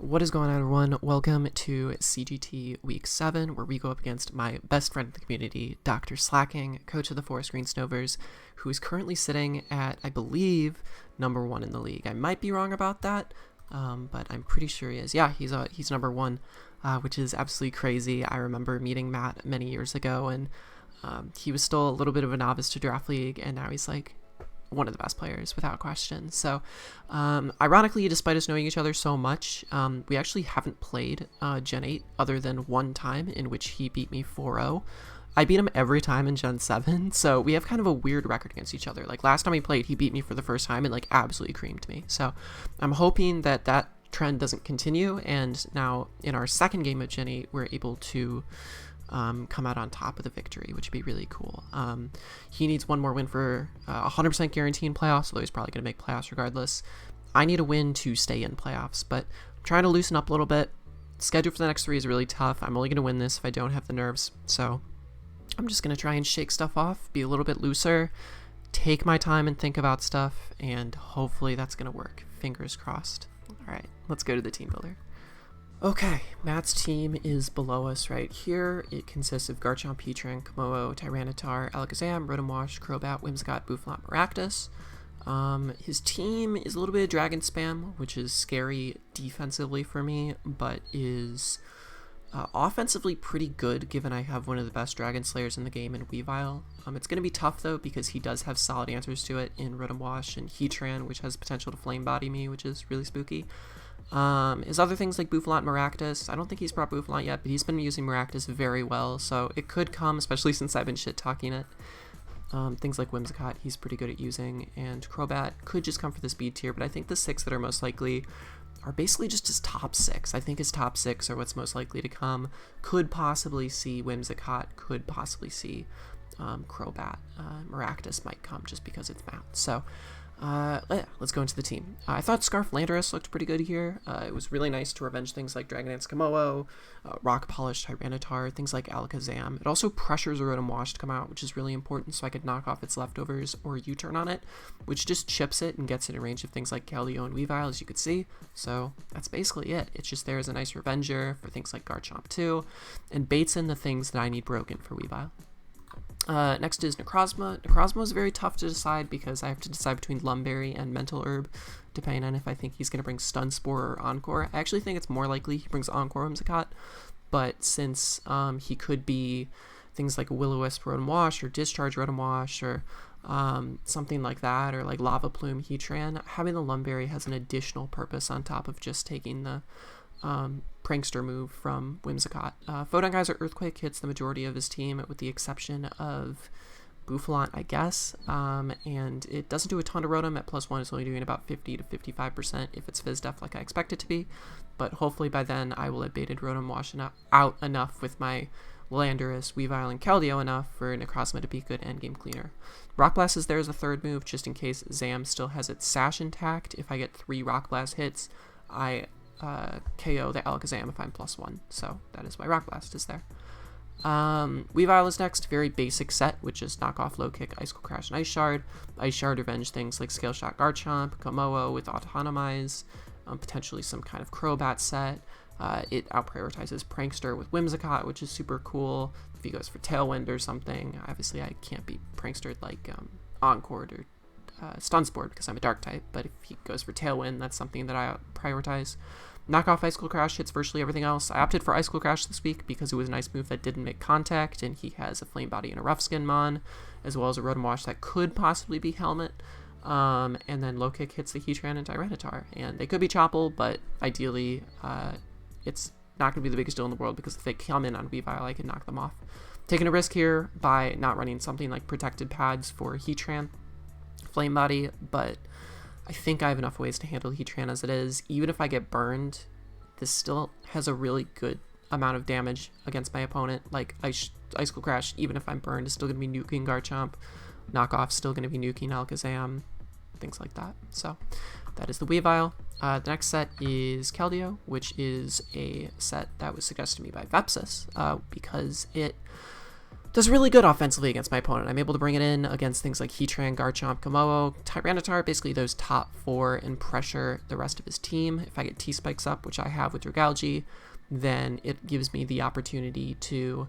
What is going on, everyone? Welcome to CGT Week 7, where we go up against my best friend in the community, DrSlaking, coach of the Forest Green Snovers, who is currently sitting at, I believe, #1 in the league. I might be wrong about that, but I'm pretty sure he is. Yeah, he's #1, which is absolutely crazy. I remember meeting Matt many years ago, and he was still a little bit of a novice to Draft League, and now he's like one of the best players without question. So ironically, despite us knowing each other so much, we actually haven't played Gen 8 other than one time in which he beat me 4-0. I beat him every time in Gen 7, so we have kind of a weird record against each other. Like last time we played, he beat me for the first time and like absolutely creamed me. So I'm hoping that that trend doesn't continue, and now in our second game of Gen 8 we're able to come out on top with a victory, which would be really cool. He needs one more win for 100% guarantee in playoffs, although he's probably going to make playoffs regardless. I need a win to stay in playoffs, but I'm trying to loosen up a little bit. Schedule for the next 3 is really tough. I'm only going to win this if I don't have the nerves, so I'm just going to try and shake stuff off, be a little bit looser, take my time and think about stuff, and hopefully that's going to work. Fingers crossed. All right, let's go to the team builder. Okay, Matt's team is below us right here. It consists of Garchomp, Heatran, Komodo, Tyranitar, Alakazam, Rotomwash, Crobat, Whimsicott, Bouffalant, Maractus. His team is a little bit of Dragon Spam, which is scary defensively for me, but is offensively pretty good given I have one of the best Dragon Slayers in the game in Weavile. It's going to be tough though because he does have solid answers to it in Rotomwash and Heatran, which has potential to Flame Body me, which is really spooky. His other things like Bouffalant, Maractus, I don't think he's brought Bouffalant yet, but he's been using Maractus very well, so it could come, especially since I've been shit-talking it. Things like Whimsicott, he's pretty good at using, and Crobat could just come for the speed tier, but I think the 6 that are most likely are basically just his top 6. I think his top 6 are what's most likely to come. Could possibly see Whimsicott, could possibly see Crobat. Maractus might come just because it's Mount. So let's go into the team. I thought Scarf Landorus looked pretty good here. It was really nice to revenge things like Dragon Dance Komodo, Rock Polish Tyranitar, things like Alakazam. It also pressures a Rotomwash to come out, which is really important, so I could knock off its leftovers or U-turn on it, which just chips it and gets it in range of things like Keldeo and Weavile, as you could see. So that's basically it. It's just there as a nice revenger for things like Garchomp too, and baits in the things that I need broken for Weavile. Next is Necrozma. Necrozma is very tough to decide because I have to decide between Lumberry and Mental Herb, depending on if I think he's going to bring Stun Spore or Encore. I actually think it's more likely he brings Encore Whimsicott, but since he could be things like Will-O-Wisp Rotomwash or Discharge Rotomwash or something like that, or like Lava Plume Heatran, having the Lumberry has an additional purpose on top of just taking the prankster move from Whimsicott. Photon Geyser Earthquake hits the majority of his team with the exception of Bouffalant, I guess, and it doesn't do a ton to Rotom. At +1 it's only doing about 50 to 55% if it's Fizz Def like I expect it to be, but hopefully by then I will have baited Rotomwash out enough with my Landorus, Weavile, and Keldeo enough for Necrozma to be a good endgame cleaner. Rock Blast is there as a third move just in case Zam still has its Sash intact. If I get 3 Rock Blast hits, I KO the Alakazam if I'm +1, so that is why Rock Blast is there. Weavile is next, very basic set, which is knock off Low Kick, Ice Cold Crash, and Ice Shard. Ice Shard revenge things like Scale Shot Garchomp, Komodo with Autonomize, potentially some kind of Crobat set. It out-prioritizes Prankster with Whimsicott, which is super cool. If he goes for Tailwind or something, obviously I can't be Prankstered like Encore or Stun Spore because I'm a Dark type, but if he goes for Tailwind, that's something that I prioritize. Knock off Ice Cold Crash hits virtually everything else. I opted for Ice Cold Crash this week because it was a nice move that didn't make contact, and he has a Flame Body and a Rough Skin Mon, as well as a Rotomwash that could possibly be Helmet. And then Low Kick hits the Heatran and Tyranitar, and they could be Chople, but ideally it's not going to be the biggest deal in the world because if they come in on Weavile, I can knock them off. Taking a risk here by not running something like Protected Pads for Heatran, Flame Body, but I think I have enough ways to handle Heatran as it is. Even if I get burned, this still has a really good amount of damage against my opponent. Like Ice Cold Crash, even if I'm burned, is still going to be nuking Garchomp. Knockoff still going to be nuking Alakazam, things like that. So that is the Weavile. The next set is Keldeo, which is a set that was suggested to me by Vepsis because it does really good offensively against my opponent. I'm able to bring it in against things like Heatran, Garchomp, Komodo, Tyranitar, basically those top 4, and pressure the rest of his team. If I get T-Spikes up, which I have with Dragalge, then it gives me the opportunity to,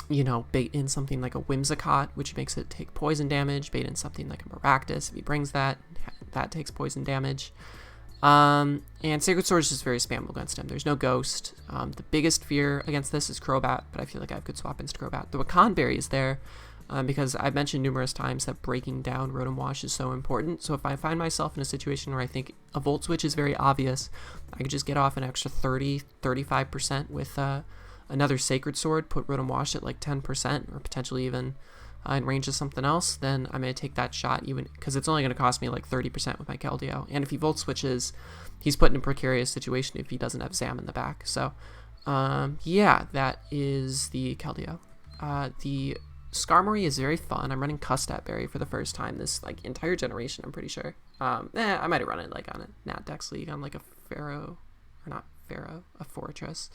you know, bait in something like a Whimsicott, which makes it take poison damage, bait in something like a Maractus. If he brings that, that takes poison damage. And Sacred Sword is just very spammable against him. There's no Ghost. The biggest fear against this is Crobat, but I feel like I have good swap-ins to Crobat. The Wakan Berry is there because I've mentioned numerous times that breaking down Rotom Wash is so important. So if I find myself in a situation where I think a Volt Switch is very obvious, I could just get off an extra 30-35% with another Sacred Sword, put Rotom Wash at like 10%, or potentially even in range of something else, then I'm going to take that shot, even because it's only going to cost me like 30% with my Keldeo. And if he Volt Switches, he's put in a precarious situation if he doesn't have Zam in the back. So, yeah, that is the Keldeo. The Skarmory is very fun. I'm running Custat Berry for the first time this like entire generation, I'm pretty sure. I might have run it like on a Nat Dex League on like a a Fortress.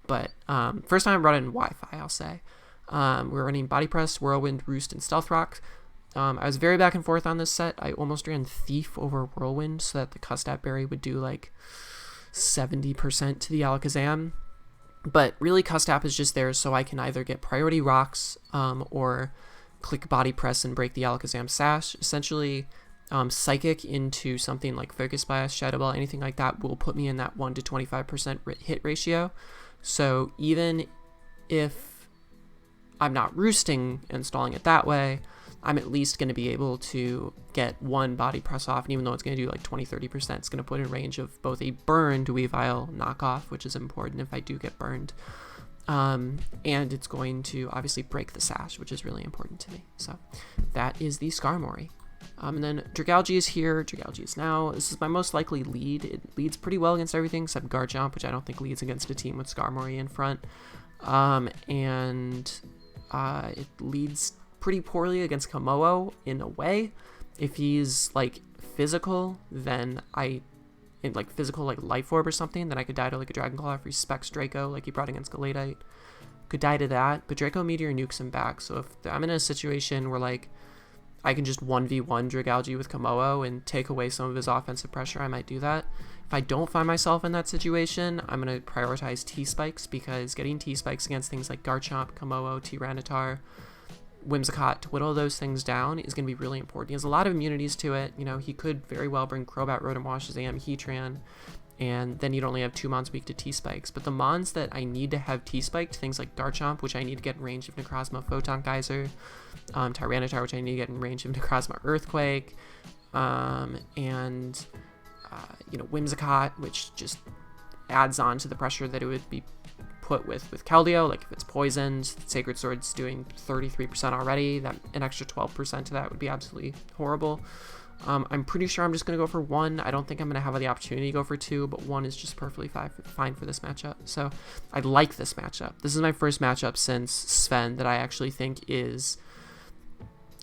But first time I'm running Wi-Fi, I'll say. We're running Body Press, Whirlwind, Roost, and Stealth Rock. I was very back and forth on this set. I almost ran Thief over Whirlwind so that the Custat Berry would do like 70% to the Alakazam. But really, Custap is just there so I can either get priority rocks or click Body Press and break the Alakazam Sash. Essentially, Psychic into something like Focus Blast, Shadow Ball, anything like that will put me in that 1 to 25% hit ratio. So even if I'm not roosting and stalling it that way, I'm at least going to be able to get one Body Press off, and even though it's going to do like 20-30%, it's going to put in range of both a burned Weavile knockoff, which is important if I do get burned, and it's going to obviously break the Sash, which is really important to me. So that is the Skarmory. And then Dragalge is here. Dragalge is now. This is my most likely lead. It leads pretty well against everything except Garchomp, which I don't think leads against a team with Skarmory in front. It leads pretty poorly against Komodo in a way. If he's like physical, then physical like Life Orb or something, then I could die to like a Dragon Claw if he specs Draco like he brought against Galadite. Could die to that, but Draco Meteor nukes him back. So if I'm in a situation where like I can just 1v1 Dragalge with Komodo and take away some of his offensive pressure, I might do that. If I don't find myself in that situation, I'm going to prioritize T-Spikes, because getting T-Spikes against things like Garchomp, Komodo, Tyranitar, Whimsicott, to whittle those things down is going to be really important. He has a lot of immunities to it. You know, he could very well bring Crobat, Rotom Wash, Zam, Heatran, and then you'd only have 2 Mons weak to T-Spikes. But the Mons that I need to have T-Spiked, things like Garchomp, which I need to get in range of Necrozma Photon Geyser, Tyranitar, which I need to get in range of Necrozma Earthquake, Whimsicott, which just adds on to the pressure that it would be put with Keldeo. Like if it's poisoned, Sacred Sword's doing 33% already, that an extra 12% to that would be absolutely horrible. I'm pretty sure I'm just going to go for 1. I don't think I'm going to have the opportunity to go for 2, but 1 is just perfectly fine for this matchup. So I like this matchup. This is my first matchup since Sven that I actually think is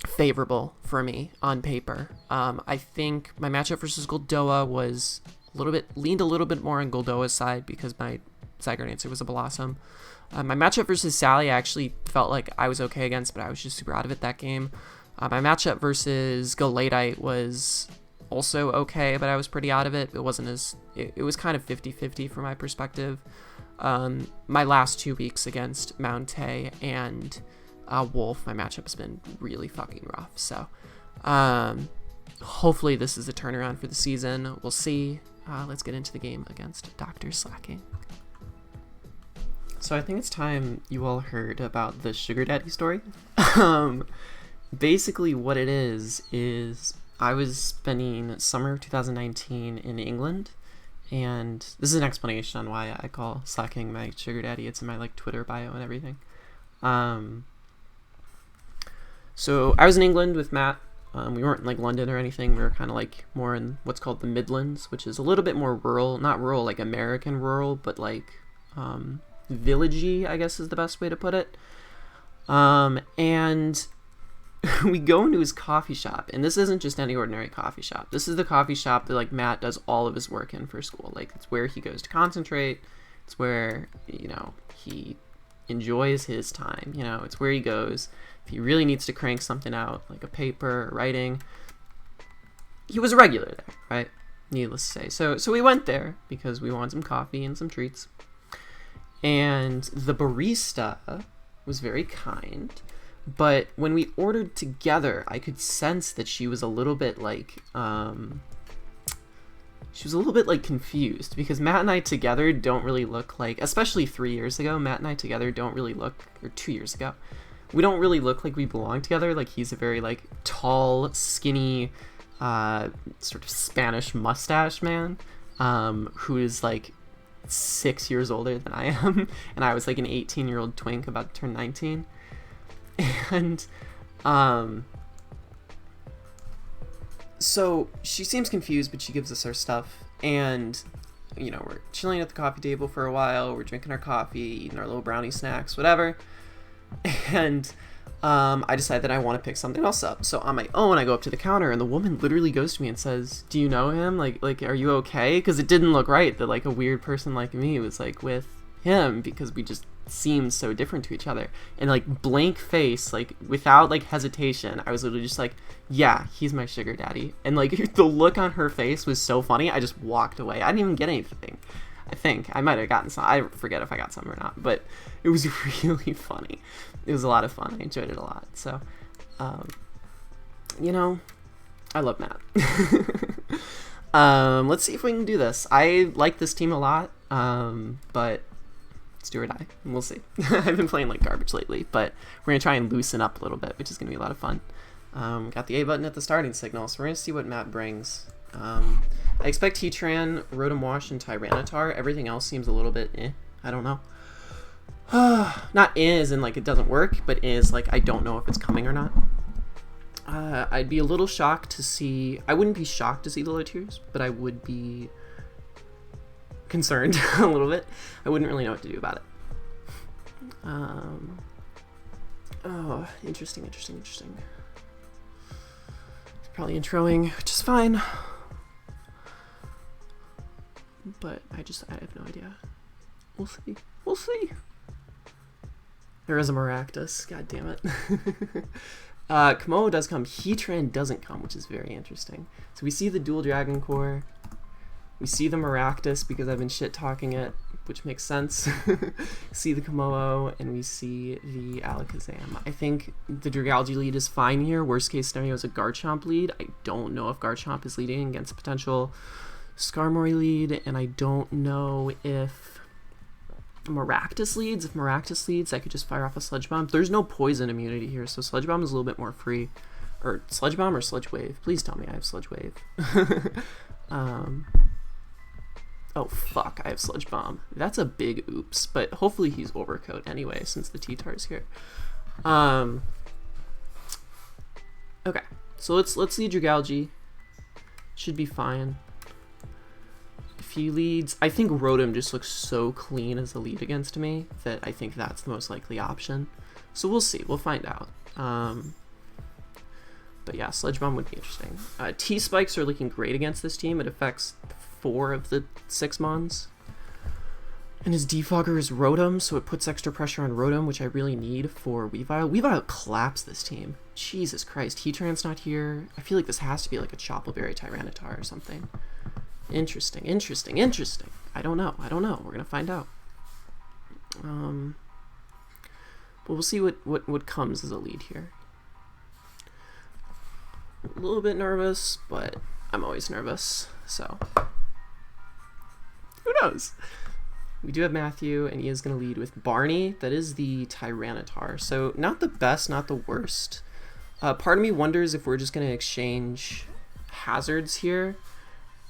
favorable for me on paper. I think my matchup versus Goldoa was leaned a little bit more on Goldoa's side because my Zygarde answer was a Blossom. My matchup versus Sally I actually felt like I was okay against, but I was just super out of it that game. My matchup versus Galadite was also okay, but I was pretty out of it. It wasn't as... It was kind of 50-50 from my perspective. My last 2 weeks against Mountay and Wolf, my matchup has been really fucking rough. So hopefully this is a turnaround for the season. We'll see. Let's get into the game against DrSlaking. So I think it's time you all heard about the Sugar Daddy story. Basically what it is I was spending summer of 2019 in England, and this is an explanation on why I call Slaking my Sugar Daddy. It's in my like Twitter bio and everything. So I was in England with Matt. We weren't in like London or anything. We were kind of like more in what's called the Midlands, which is a little bit more rural, not rural like American rural, but like villagey, I guess is the best way to put it. And we go into his coffee shop, and this isn't just any ordinary coffee shop. This is the coffee shop that like Matt does all of his work in for school. Like it's where he goes to concentrate. It's where, you know, he enjoys his time. You know, it's where he goes. If he really needs to crank something out, like a paper or writing, he was a regular there, right? Needless to say. So we went there because we wanted some coffee and some treats. And the barista was very kind. But when we ordered together, I could sense that she was a little bit like, confused, because Matt and I together don't really look like, especially 3 years ago, Matt and I together don't really look, or 2 years ago, we don't really look like we belong together. Like, he's a very, like, tall, skinny, sort of Spanish mustache man, who is, like, 6 years older than I am, and I was, like, an 18-year-old twink about to turn 19, and, so she seems confused, but she gives us our stuff, and, you know, we're chilling at the coffee table for a while, we're drinking our coffee, eating our little brownie snacks, whatever, and I decide that I want to pick something else up. So on my own, I go up to the counter, and the woman literally goes to me and says, "Do you know him? Like, are you okay?" Because it didn't look right that, like, a weird person like me was, like, with him, because we just seemed so different to each other. And, like, blank face, like, without, like, hesitation, I was literally just like, "Yeah, he's my sugar daddy." And, like, the look on her face was so funny, I just walked away. I didn't even get anything. I think I might have gotten some. I forget if I got some or not, but it was really funny. It was a lot of fun. I enjoyed it a lot. So, you know, I love Matt. Let's see if we can do this. I like this team a lot, but it's do or die, and we'll see. I've been playing like garbage lately, but we're gonna try and loosen up a little bit, which is gonna be a lot of fun. Got the A button at the starting signal, so we're gonna see what Matt brings. I expect Heatran, Rotom Wash, and Tyranitar. Everything else seems a little bit I don't know. Not as in like it doesn't work, but is like I don't know if it's coming or not. I'd be a little shocked to see... I wouldn't be shocked to see the low tiers, but I would be concerned a little bit. I wouldn't really know what to do about it. Oh, interesting. It's probably introing, which is fine. But I have no idea. We'll see. There is a Maractus. God damn it. Komodo does come. Heatran doesn't come, which is very interesting. So we see the dual Dragon Core. We see the Maractus because I've been shit-talking it, which makes sense. See the Komodo, and we see the Alakazam. I think the Dragalge lead is fine here. Worst case scenario is a Garchomp lead. I don't know if Garchomp is leading against a potential Skarmory lead, and I don't know if Maractus leads. If Maractus leads, I could just fire off a Sludge Bomb. There's no poison immunity here, so Sludge Bomb is a little bit more free. Or Sludge Bomb or Sludge Wave? Please tell me I have Sludge Wave. Oh fuck, I have Sludge Bomb. That's a big oops, but hopefully he's Overcoat anyway, since the T-Tar's here. Okay, so let's lead Dragalge. Should be fine. If he leads, I think Rotom just looks so clean as a lead against me that I think that's the most likely option. So we'll see, we'll find out. But yeah, Sludge Bomb would be interesting. T-Spikes are looking great against this team. It affects 4 of the 6 mons. And his Defogger is Rotom, so it puts extra pressure on Rotom, which I really need for Weavile. Weavile claps this team. Jesus Christ, Heatran's not here. I feel like this has to be like a Choppleberry Tyranitar or something. Interesting. I don't know. We're gonna find out. But we'll see what comes as a lead here. A little bit nervous, but I'm always nervous, so who knows? We do have Matthew, and he is going to lead with Barney. That is the Tyranitar, so not the best, not the worst. Part of me wonders if we're just going to exchange hazards here.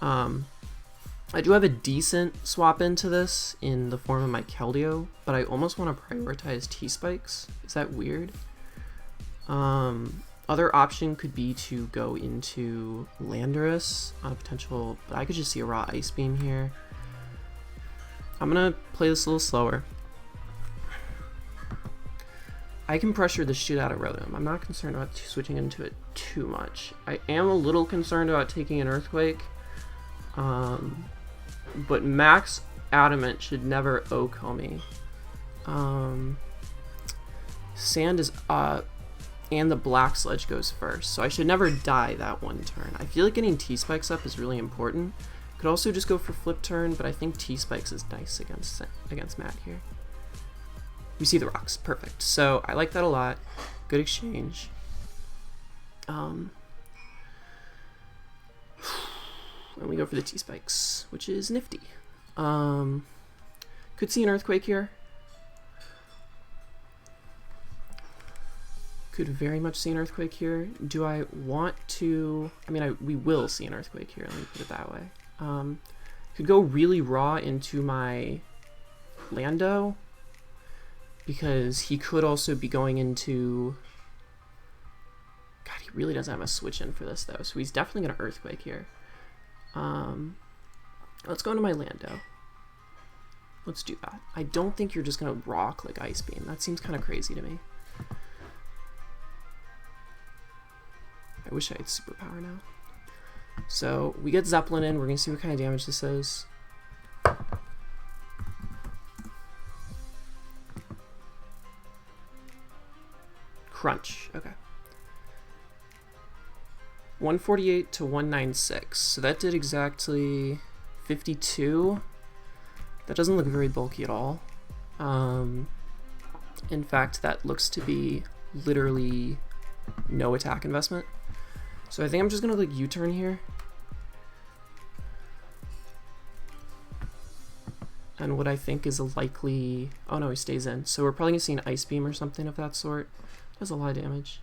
I do have a decent swap into this in the form of my Keldeo, but I almost want to prioritize T-Spikes. Is that weird? Other option could be to go into Landorus on a potential, but I could just see a raw Ice Beam here. I'm gonna play this a little slower. I can pressure the shit out of Rotom. I'm not concerned about switching into it too much. I am a little concerned about taking an Earthquake, but Max Adamant should never OHKO me. Sand is up, and the black sledge goes first, so I should never die that one turn. I feel like getting T-spikes up is really important. Could also just go for flip turn, but I think T-spikes is nice against Matt here. We see the rocks, perfect. So I like that a lot. Good exchange. And we go for the T-spikes, which is nifty. Could see an earthquake here. Could very much see an earthquake here. Do I want to... I mean, we will see an earthquake here, let me put it that way. Could go really raw into my Lando, because he could also be going into... God, he really doesn't have a switch in for this, though, so he's definitely going to earthquake here. Let's go into my Lando. Let's do that. I don't think you're just going to raw click Ice Beam. That seems kind of crazy to me. I wish I had superpower now. So we get Zeppelin in. We're going to see what kind of damage this is. Crunch. Okay. 148 to 196. So that did exactly 52. That doesn't look very bulky at all. In fact, that looks to be literally no attack investment. So I think I'm just gonna like U-turn here. And what I think is a likely... Oh no, he stays in. So we're probably gonna see an Ice Beam or something of that sort. Does a lot of damage.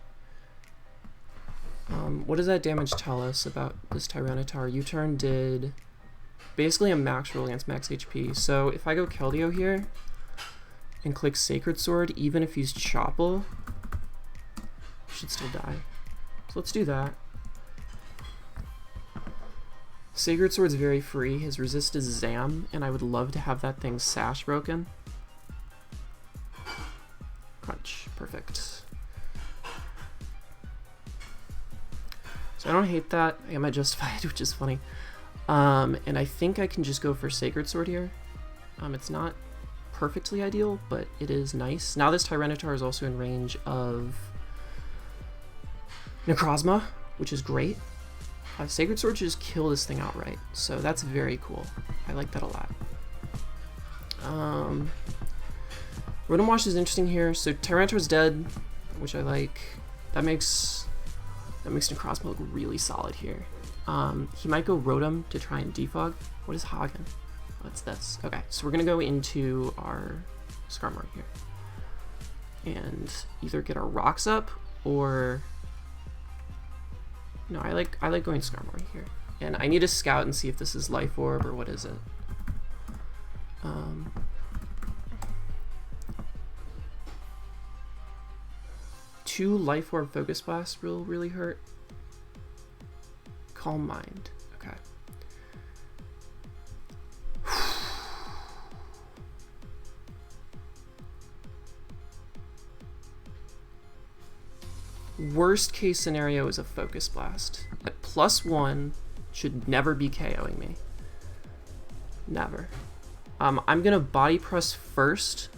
What does that damage tell us about this Tyranitar? U-turn did basically a max roll against max HP. So if I go Keldeo here and click Sacred Sword, even if he's Chople, he should still die. So let's do that. Sacred Sword's very free. His resist is Zam, and I would love to have that thing Sash broken. Crunch. Perfect. So I don't hate that. I am justified, which is funny. And I think I can just go for Sacred Sword here. It's not perfectly ideal, but it is nice. Now this Tyranitar is also in range of Necrozma, which is great. Sacred Sword should just kill this thing outright, so that's very cool. I like that a lot. Rotom Wash is interesting here. So Tyranitar's dead, which I like. That makes Necrozma look really solid here. He might go Rotom to try and defog. What is Hagen? What's this? Okay, so we're gonna go into our Skarmory here and either get our rocks up or... No, I like going Skarmory here. And I need to scout and see if this is Life Orb or what is it. Two Life Orb Focus Blast will really hurt. Calm Mind. Okay. Worst case scenario is a Focus Blast. At +1 should never be KOing me. Never. I'm gonna Body Press first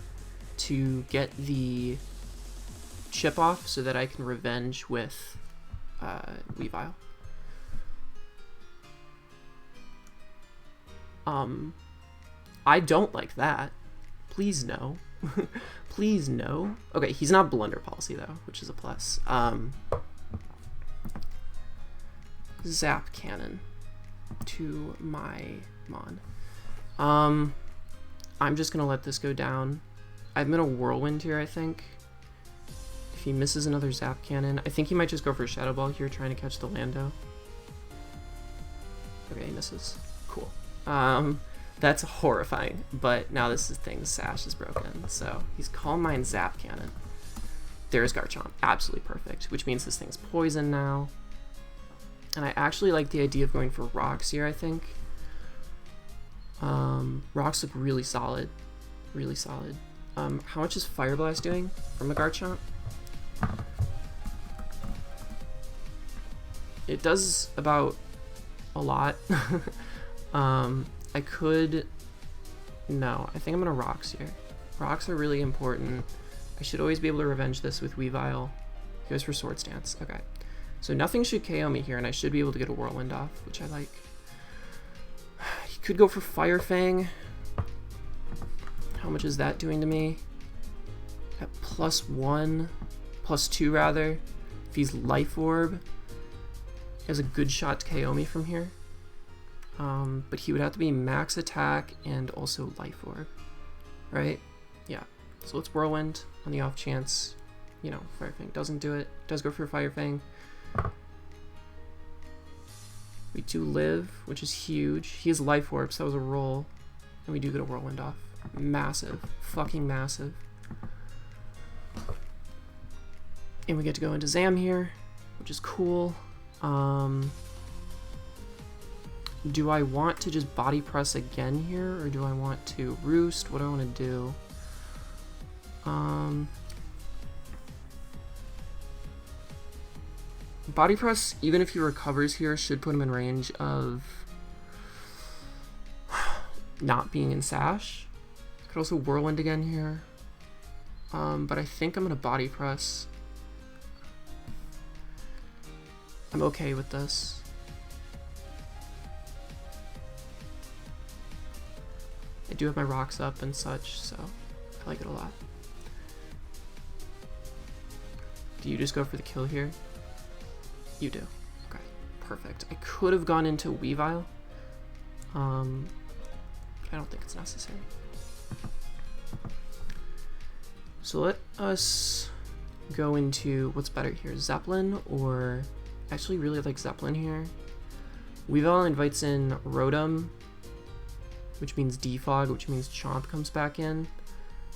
to get the chip off so that I can revenge with Weavile. I don't like that. Please no. Please no. Okay, he's not Blunder Policy though, which is a plus. Zap Cannon to my Mon. I'm just gonna let this go down. I'm gonna Whirlwind here, I think. If he misses another Zap Cannon, I think he might just go for Shadow Ball here, trying to catch the Lando. Okay, he misses. Cool. That's horrifying, but now this thing's Sash is broken, so he's Calm Mind Zap Cannon. There's Garchomp, absolutely perfect, which means this thing's poison now. And I actually like the idea of going for Rocks here, I think. Rocks look really solid, really solid. How much is Fire Blast doing from a Garchomp? It does about a lot. I could... No, I think I'm gonna Rocks here. Rocks are really important. I should always be able to revenge this with Weavile. He goes for Sword Stance. Okay. So nothing should KO me here, and I should be able to get a Whirlwind off, which I like. He could go for Fire Fang. How much is that doing to me? At +1, +2 rather. If he's Life Orb, he has a good shot to KO me from here. But he would have to be max attack and also Life Orb, right? Yeah. So let's Whirlwind on the off chance, you know, Fire Fang doesn't do it. Does go for Fire Fang. We do live, which is huge. He has Life Orb, so that was a roll. And we do get a Whirlwind off. Massive. Fucking massive. And we get to go into Zam here, which is cool. Do I want to just body press again here, or do I want to roost? What do I want to do? Body press, even if he recovers here, should put him in range of not being in Sash. I could also Whirlwind again here. But I think I'm going to body press. I'm okay with this. I do have my rocks up and such, so I like it a lot. Do you just go for the kill here? You do. Okay, perfect. I could have gone into Weavile. I don't think it's necessary. So let us go into what's better here, Zeppelin, or I actually really like Zeppelin here. Weavile invites in Rotom, which means Defog, which means Chomp comes back in.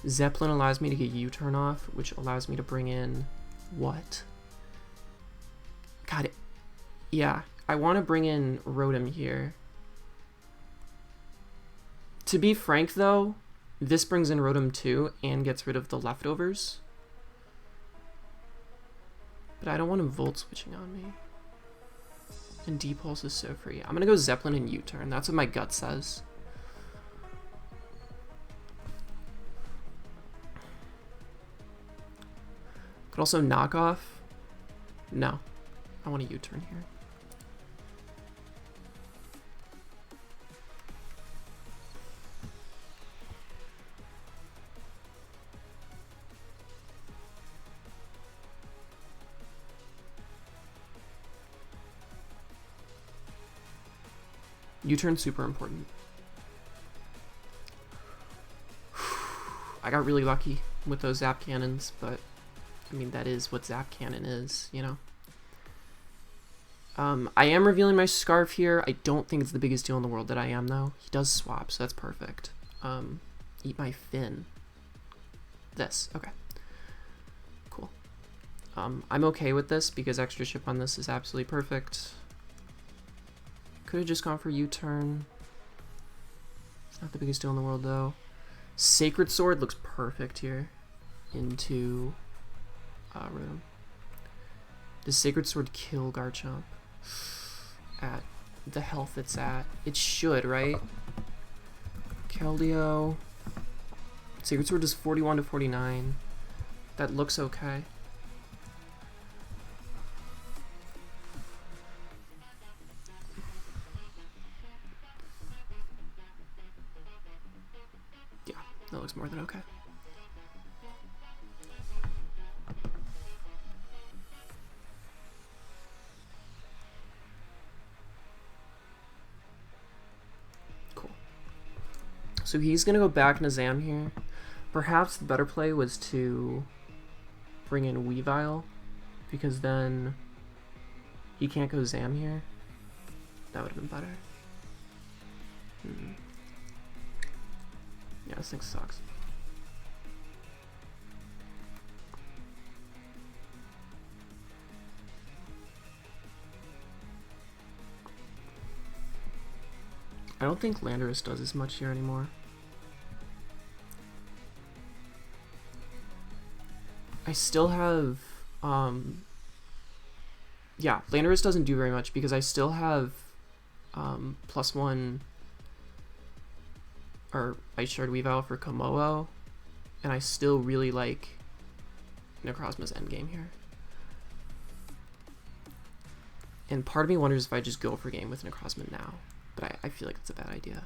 Zeppelin allows me to get U-turn off, which allows me to bring in what? God, yeah, I want to bring in Rotom here. To be frank though, this brings in Rotom too and gets rid of the leftovers. But I don't want him Volt switching on me. And D-Pulse is so free. I'm gonna go Zeppelin and U-turn. That's what my gut says. Could also knock off. No. I want a U-turn here. U-turn super important. I got really lucky with those Zap Cannons, but I mean that is what Zap Cannon is, you know. I am revealing my Scarf here. I don't think it's the biggest deal in the world that I am, though. He does swap, so that's perfect. Eat my fin. This. Okay. Cool. I'm okay with this because extra chip on this is absolutely perfect. Could have just gone for U-turn. It's not the biggest deal in the world, though. Sacred Sword looks perfect here into Rotom. Does Sacred Sword kill Garchomp at the health it's at? It should, right? Keldeo. Sacred Sword is 41 to 49. That looks okay. Yeah, that looks more than okay. So he's going to go back into Zam here. Perhaps the better play was to bring in Weavile, because then he can't go Zam here. That would have been better. Yeah, this thing sucks. I don't think Landorus does as much here anymore. I still have, yeah, Landorus doesn't do very much because I still have, +1, or Ice Shard Weavile for Komodo, and I still really like Necrozma's endgame here. And part of me wonders if I just go for game with Necrozma now. But I feel like it's a bad idea.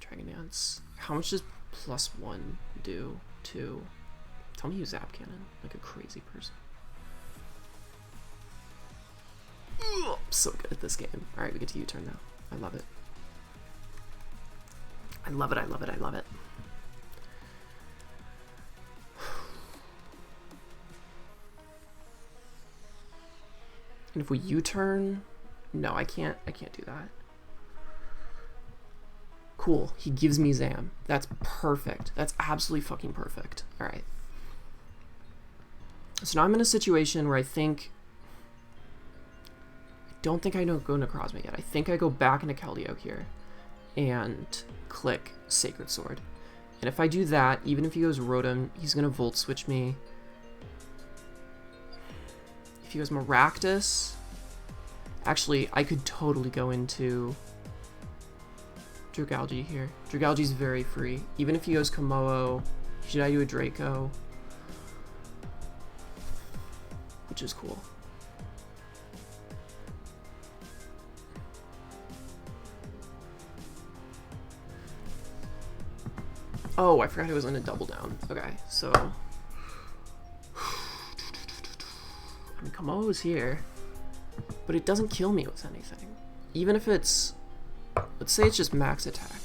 Dragon Dance. How much does +1 do to... Tell me you Zap Cannon like a crazy person. Ugh, I'm so good at this game. Alright, we get to U-turn now. I love it. I love it, I love it, I love it. And if we U-turn... No, I can't do that. Cool, he gives me Zam. That's perfect. That's absolutely fucking perfect. Alright. So now I'm in a situation where I don't think I go Necrozma yet. I think I go back into Keldeo here and click Sacred Sword. And if I do that, even if he goes Rotom, he's going to Volt Switch me. If he goes Maractus, actually, I could totally go into Dragalge here. Dragalge's very free. Even if he goes Komodo, should I do a Draco? Which is cool. Oh, I forgot it was in a double down. Okay, so... I mean, Komodo is here, but it doesn't kill me with anything. Even if it's... Let's say it's just max attack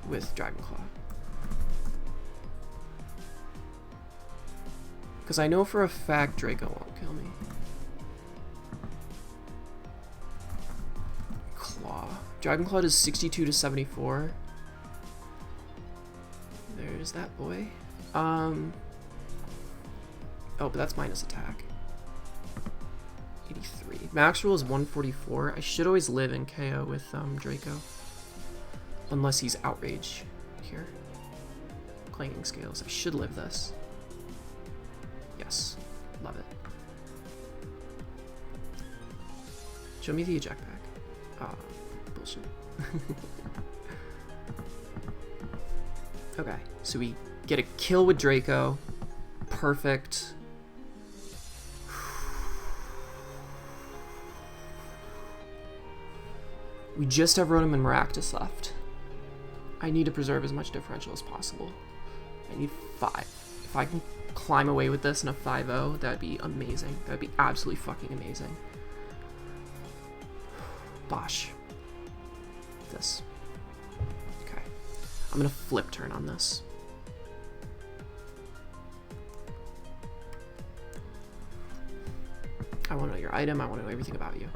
with Dragon Claw. Because I know for a fact Draco won't kill me. Claw. Dragon Claw does 62 to 74. There's that boy. Oh, but that's minus attack. 83. Max roll is 144. I should always live in KO with Draco. Unless he's Outrage here. Clanging Scales. I should live this. Yes. Love it. Show me the eject pack. Ah, bullshit. Okay, so we get a kill with Draco. Perfect. We just have Rotom and Maractus left. I need to preserve as much differential as possible. I need 5. If I can climb away with this in a 5-0, that'd be amazing. That'd be absolutely fucking amazing. Bosh. This. Okay. I'm gonna flip turn on this. I want to know your item. I want to know everything about you.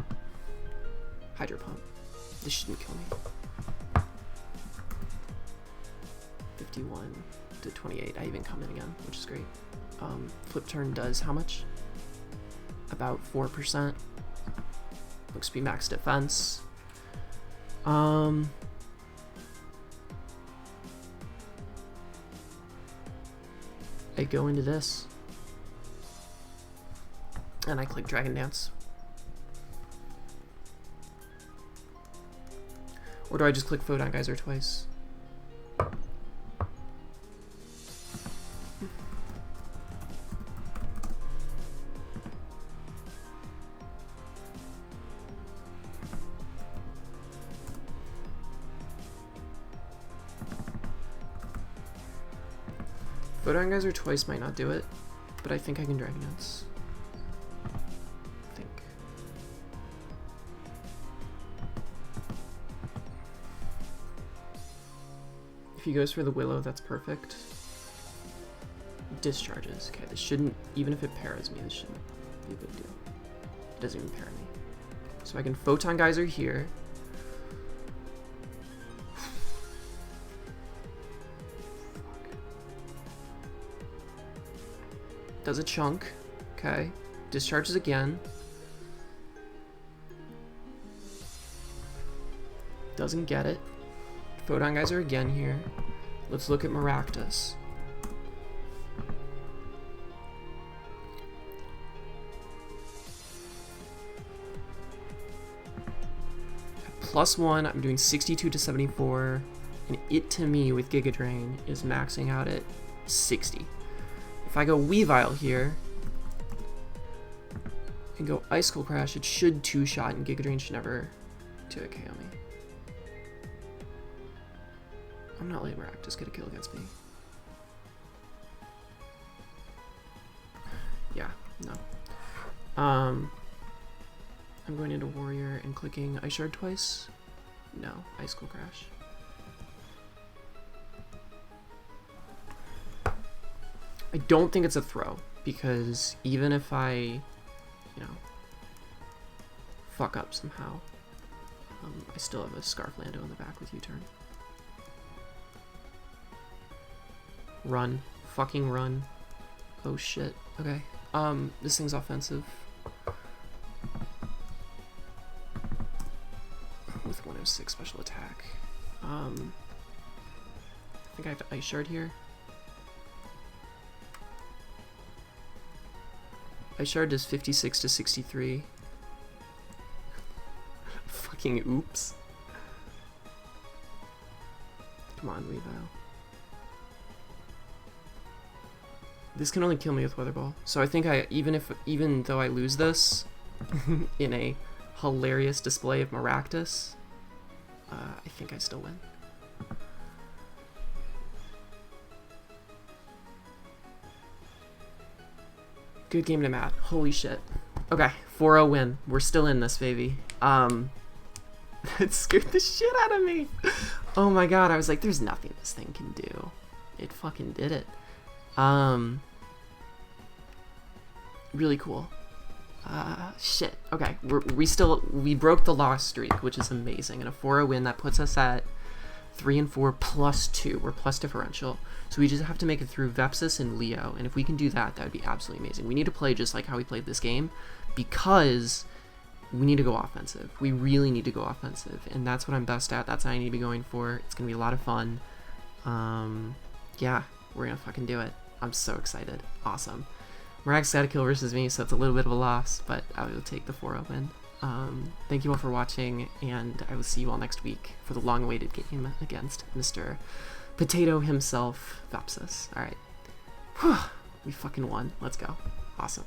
Hydro Pump. This shouldn't kill me. 51 to 28. I even come in again, which is great. Flip turn does how much? About 4%. Looks to be max defense. I go into this. And I click Dragon Dance. Or do I just click Photon Geyser twice? Photon Geyser twice might not do it, but I think I can Dragon Dance. I think. If he goes for the Willow, that's perfect. Discharges. Okay, this shouldn't, even if it pairs me, this shouldn't be a big deal. It doesn't even pair me. So I can Photon Geyser here. Does a chunk. Okay. Discharges again. Doesn't get it. Photon Geyser again here. Let's look at Maractus. +1, I'm doing 62 to 74, and it to me with Giga Drain is maxing out at 60. If If I go Weavile here and go Ice Skull Crash, it should two-shot, and Giga Drain should never do a KO me. I'm not letting Maractus get a kill against me. Yeah, no. I'm going into Warrior and clicking Ice Shard twice. No, Ice Skull Crash. I don't think it's a throw, because even if I, you know, fuck up somehow, I still have a Scarf Lando in the back with U-turn. Run. Fucking run. Oh shit. Okay. This thing's offensive. With 106 special attack. I think I have to Ice Shard here. Ice Shard does 56 to 63. Fucking oops. Come on, Weavile. This can only kill me with Weather Ball. So I think even though I lose this in a hilarious display of Maractus, I think I still win. Good game to Matt. Holy shit. Okay, 4-0 win. We're still in this, baby. It scared the shit out of me. Oh my god, I was like, there's nothing this thing can do. It fucking did it. Really cool. Shit. Okay, we broke the loss streak, which is amazing. And a 4-0 win, that puts us at 3-4 plus 2. We're plus differential. So we just have to make it through Vepsis and Leo. And if we can do that, that would be absolutely amazing. We need to play just like how we played this game, because we need to go offensive. We really need to go offensive. And that's what I'm best at. That's what I need to be going for. It's going to be a lot of fun. Yeah, we're going to fucking do it. I'm so excited. Awesome. Maractus got a kill versus me, so it's a little bit of a loss, but I will take the 4-0 win. Thank you all for watching, and I will see you all next week for the long-awaited game against Mr. Potato himself, Vepsis. Alright. We fucking won. Let's go. Awesome.